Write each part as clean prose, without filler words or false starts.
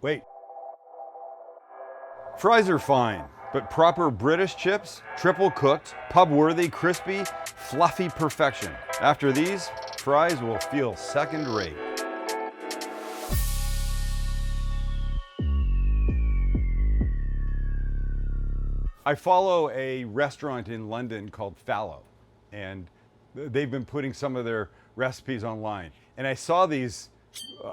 Wait. Fries are fine, but proper British chips, triple cooked, pub-worthy, crispy, fluffy perfection. After these, fries will feel second rate. I follow a restaurant in London called Tallow, and they've been putting some of their recipes online. And I saw these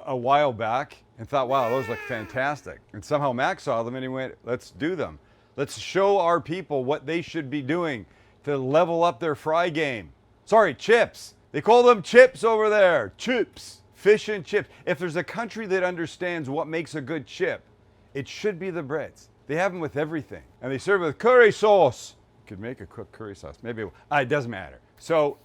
a while back and thought, wow, those look fantastic. And somehow Max saw them and he went, let's do them. Let's show our people what they should be doing to level up their fry game. Sorry, chips. They call them chips over there. Chips. Fish and chips. If there's a country that understands what makes a good chip, it should be the Brits. They have them with everything. And they serve it with curry sauce. You could make a cooked curry sauce. Maybe it doesn't matter. So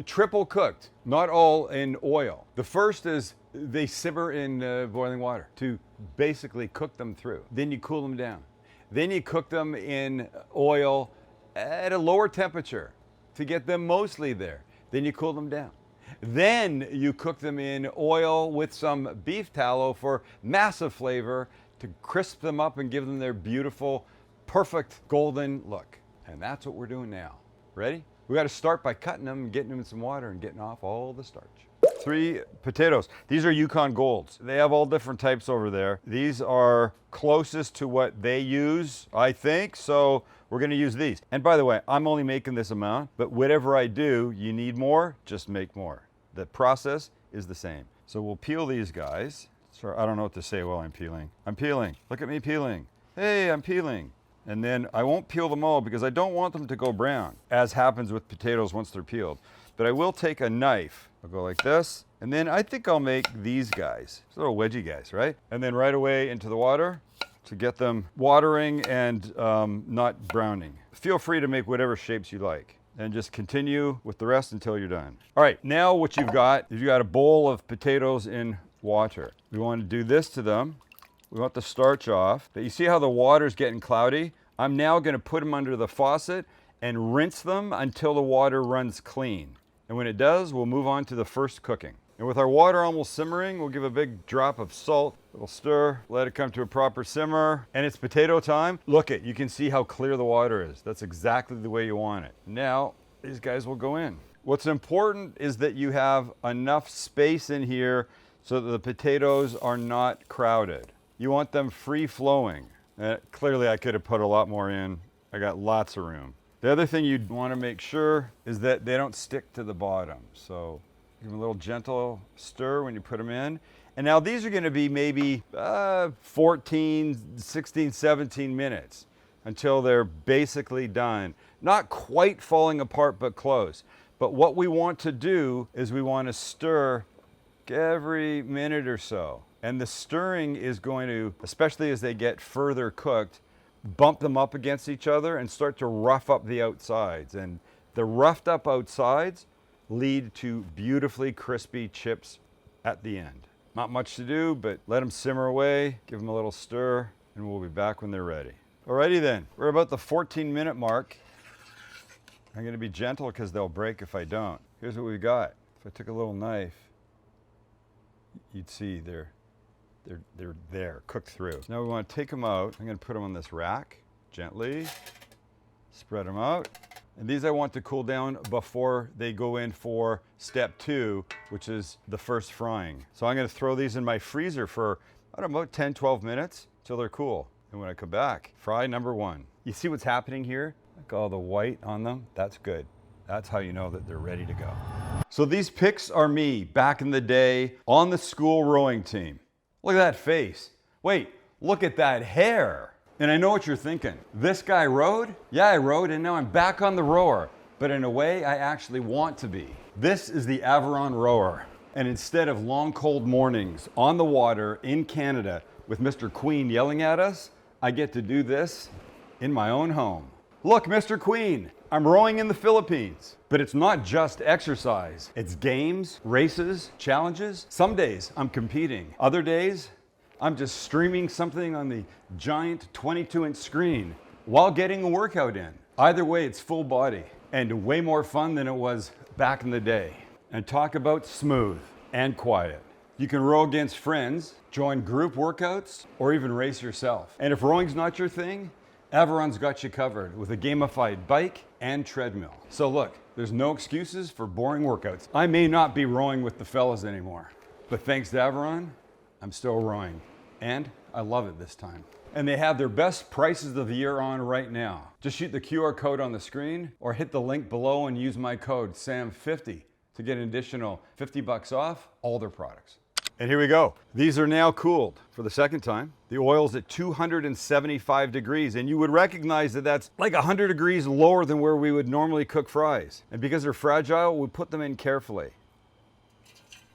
triple cooked, not all in oil. The first is they simmer in boiling water to basically cook them through. Then you cool them down. Then you cook them in oil at a lower temperature to get them mostly there. Then you cool them down. Then you cook them in oil with some beef tallow for massive flavor to crisp them up and give them their beautiful, perfect golden look. And that's what we're doing now. Ready? We got to start by cutting them and getting them in some water and getting off all the starch. 3 potatoes. These are Yukon Golds. They have all different types over there. These are closest to what they use, I think, so we're going to use these. And by the way, I'm only making this amount, but whatever I do, you need more, just make more. The process is the same. So we'll peel these guys. Sorry, I don't know what to say while I'm peeling. I'm peeling. Look at me peeling. Hey, I'm peeling. And then I won't peel them all because I don't want them to go brown, as happens with potatoes once they're peeled. But I will take a knife. I'll go like this. And then I think I'll make these guys. These little wedgie guys, right? And then right away into the water to get them watering and not browning. Feel free to make whatever shapes you like. And just continue with the rest until you're done. All right, now what you've got is a bowl of potatoes in water. We want to do this to them. We want the starch off. But you see how the water's getting cloudy? I'm now going to put them under the faucet and rinse them until the water runs clean. And when it does, we'll move on to the first cooking. And with our water almost simmering, we'll give a big drop of salt. We'll stir, let it come to a proper simmer. And it's potato time. Look it, you can see how clear the water is. That's exactly the way you want it. Now, these guys will go in. What's important is that you have enough space in here so that the potatoes are not crowded. You want them free flowing. Clearly I could have put a lot more in. I got lots of room. The other thing you'd want to make sure is that they don't stick to the bottom. So give them a little gentle stir when you put them in. And now these are going to be maybe 14, 16, 17 minutes until they're basically done. Not quite falling apart, but close. But what we want to do is we want to stir every minute or so. And the stirring is going to, especially as they get further cooked, bump them up against each other and start to rough up the outsides. And the roughed up outsides lead to beautifully crispy chips at the end. Not much to do, but let them simmer away, give them a little stir, and we'll be back when they're ready. Alrighty then, we're about the 14-minute mark. I'm going to be gentle because they'll break if I don't. Here's what we've got. If I took a little knife, you'd see they're there, cooked through. Now we want to take them out. I'm going to put them on this rack, gently, spread them out. And these I want to cool down before they go in for step 2, which is the first frying. So I'm going to throw these in my freezer for, I don't know, about 10, 12 minutes till they're cool. And when I come back, fry number 1. You see what's happening here? Look, all the white on them, that's good. That's how you know that they're ready to go. So these pics are me back in the day on the school rowing team. Look at that face. Wait, look at that hair. And I know what you're thinking. This guy rowed? Yeah, I rowed, and now I'm back on the rower. But in a way, I actually want to be. This is the Aviron rower. And instead of long, cold mornings on the water in Canada with Mr. Queen yelling at us, I get to do this in my own home. Look, Mr. Queen, I'm rowing in the Philippines. But it's not just exercise. It's games, races, challenges. Some days I'm competing. Other days, I'm just streaming something on the giant 22-inch screen while getting a workout in. Either way, it's full body and way more fun than it was back in the day. And talk about smooth and quiet. You can row against friends, join group workouts, or even race yourself. And if rowing's not your thing, Averon's got you covered with a gamified bike and treadmill. So look, there's no excuses for boring workouts. I may not be rowing with the fellas anymore, but thanks to Averon, I'm still rowing. And I love it this time. And they have their best prices of the year on right now. Just shoot the QR code on the screen or hit the link below and use my code SAM50 to get an additional $50 off all their products. And here we go. These are now cooled for the second time. The oil's at 275 degrees, and you would recognize that that's like 100 degrees lower than where we would normally cook fries. And because they're fragile, we put them in carefully.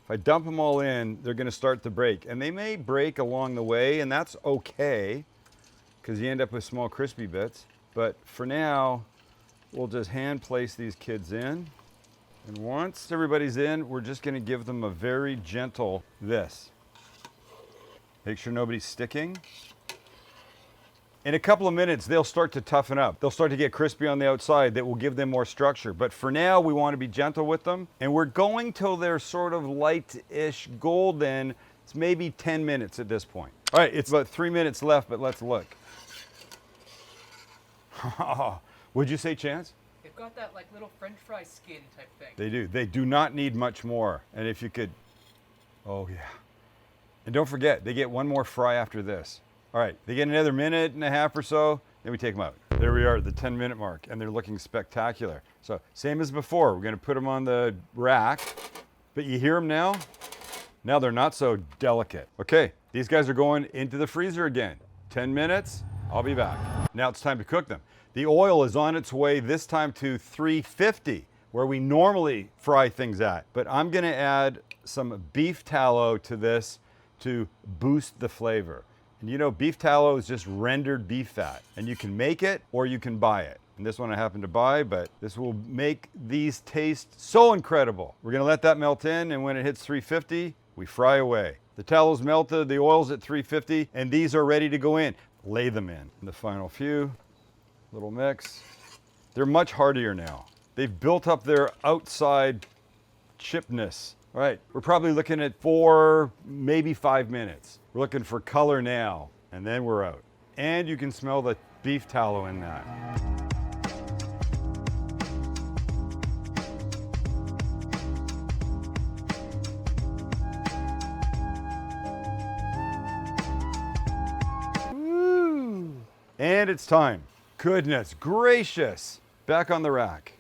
If I dump them all in, they're gonna start to break. And they may break along the way, and that's okay, because you end up with small crispy bits. But for now, we'll just hand place these kids in. And once everybody's in, we're just gonna give them a very gentle this. Make sure nobody's sticking. In a couple of minutes, they'll start to toughen up. They'll start to get crispy on the outside. That will give them more structure. But for now, we want to be gentle with them. And we're going till they're sort of light-ish golden. It's maybe 10 minutes at this point. All right, it's about 3 minutes left, but let's look. Would you say, Chance? They've got that like little French fry skin type thing. They do. They do not need much more. And if you could, oh yeah. And don't forget, they get one more fry after this. All right, they get another minute and a half or so, then we take them out. There we are at the 10-minute mark, and they're looking spectacular. So same as before, we're gonna put them on the rack, but you hear them now? Now they're not so delicate. Okay, these guys are going into the freezer again. 10 minutes, I'll be back. Now it's time to cook them. The oil is on its way this time to 350, where we normally fry things at. But I'm gonna add some beef tallow to this to boost the flavor. And you know, beef tallow is just rendered beef fat. And you can make it or you can buy it. And this one I happen to buy, but this will make these taste so incredible. We're gonna let that melt in, and when it hits 350, we fry away. The tallow's melted, the oil's at 350, and these are ready to go in. Lay them in. And the final few, little mix. They're much hardier now. They've built up their outside chipness. All right, we're probably looking at 4, maybe 5 minutes. We're looking for color now, and then we're out. And you can smell the beef tallow in that. Woo! And it's time. Goodness gracious. Back on the rack.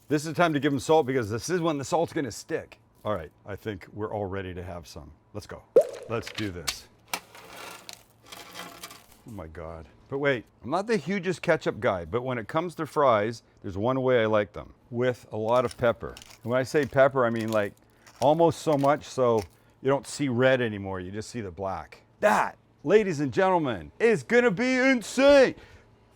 This is the time to give them salt because this is when the salt's gonna stick. All right, I think we're all ready to have some. Let's go. Let's do this. Oh my God. But wait, I'm not the hugest ketchup guy, but when it comes to fries, there's one way I like them, with a lot of pepper. And when I say pepper, I mean like almost so much so you don't see red anymore, you just see the black. That, ladies and gentlemen, is gonna be insane.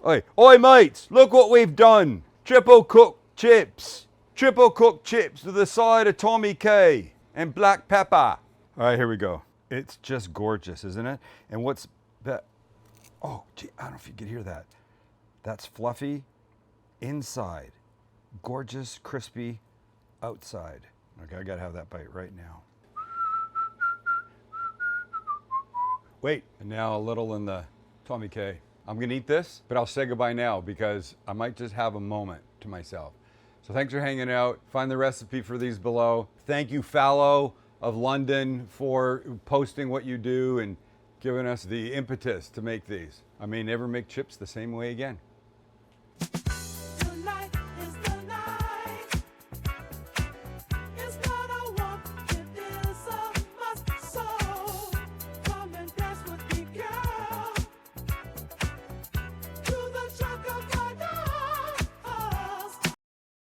Oi mates, look what we've done. Triple cooked chips. Triple cooked chips with a side of Tommy K and black pepper. All right, here we go. It's just gorgeous, isn't it? And what's that? Oh, gee, I don't know if you could hear that. That's fluffy inside, gorgeous, crispy outside. Okay, I gotta have that bite right now. Wait, and now a little in the Tommy K. I'm gonna eat this, but I'll say goodbye now because I might just have a moment to myself. So thanks for hanging out. Find the recipe for these below. Thank you, Fallow of London, for posting what you do and giving us the impetus to make these. I may never make chips the same way again.